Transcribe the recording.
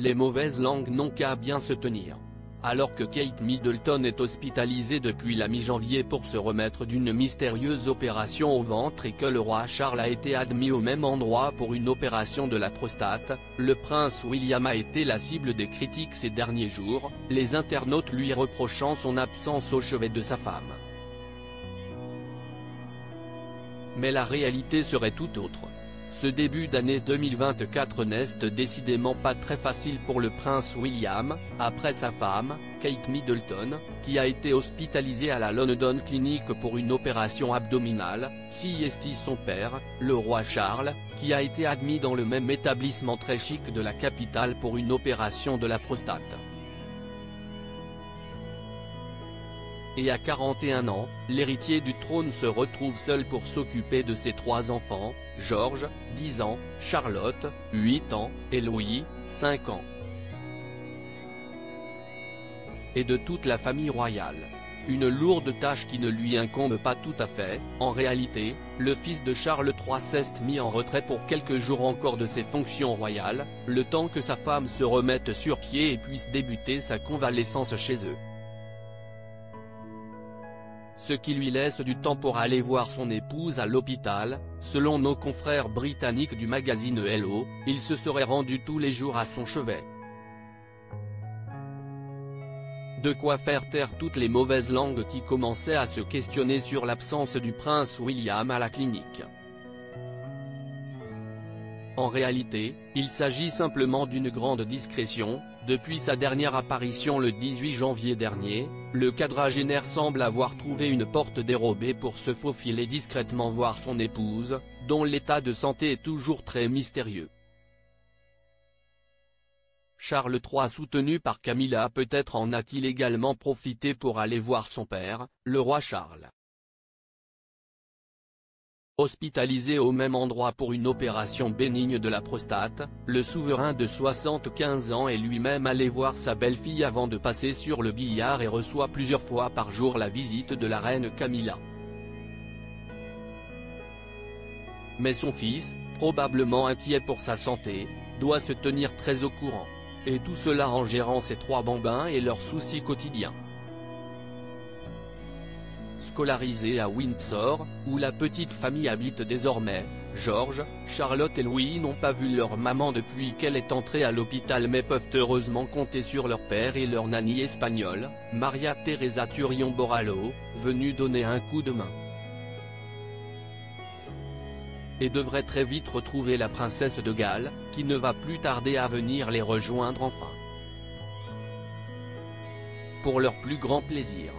les mauvaises langues n'ont qu'à bien se tenir. Alors que Kate Middleton est hospitalisée depuis la mi-janvier pour se remettre d'une mystérieuse opération au ventre et que le roi Charles a été admis au même endroit pour une opération de la prostate, le prince William a été la cible des critiques ces derniers jours, les internautes lui reprochant son absence au chevet de sa femme. Mais la réalité serait tout autre. Ce début d'année 2024 n'est décidément pas très facile pour le prince William, après sa femme, Kate Middleton, qui a été hospitalisée à la London Clinic pour une opération abdominale, si est son père, le roi Charles, qui a été admis dans le même établissement très chic de la capitale pour une opération de la prostate. Et à 41 ans, l'héritier du trône se retrouve seul pour s'occuper de ses 3 enfants, George, 10 ans, Charlotte, 8 ans, et Louis, 5 ans. Et de toute la famille royale. Une lourde tâche qui ne lui incombe pas tout à fait. En réalité, le fils de Charles III s'est mis en retrait pour quelques jours encore de ses fonctions royales, le temps que sa femme se remette sur pied et puisse débuter sa convalescence chez eux. Ce qui lui laisse du temps pour aller voir son épouse à l'hôpital. Selon nos confrères britanniques du magazine Hello, il se serait rendu tous les jours à son chevet. De quoi faire taire toutes les mauvaises langues qui commençaient à se questionner sur l'absence du prince William à la clinique. En réalité, il s'agit simplement d'une grande discrétion. Depuis sa dernière apparition le 18 janvier dernier, le quadragénaire semble avoir trouvé une porte dérobée pour se faufiler discrètement voir son épouse, dont l'état de santé est toujours très mystérieux. Charles III soutenu par Camilla peut-être en a-t-il également profité pour aller voir son père, le roi Charles. Hospitalisé au même endroit pour une opération bénigne de la prostate, le souverain de 75 ans est lui-même allé voir sa belle-fille avant de passer sur le billard et reçoit plusieurs fois par jour la visite de la reine Camilla. Mais son fils, probablement inquiet pour sa santé, doit se tenir très au courant. Et tout cela en gérant ses 3 bambins et leurs soucis quotidiens. Scolarisés à Windsor, où la petite famille habite désormais, George, Charlotte et Louis n'ont pas vu leur maman depuis qu'elle est entrée à l'hôpital mais peuvent heureusement compter sur leur père et leur nanny espagnole, Maria Teresa Turion Borrallo, venue donner un coup de main. Et devrait très vite retrouver la princesse de Galles, qui ne va plus tarder à venir les rejoindre enfin. Pour leur plus grand plaisir.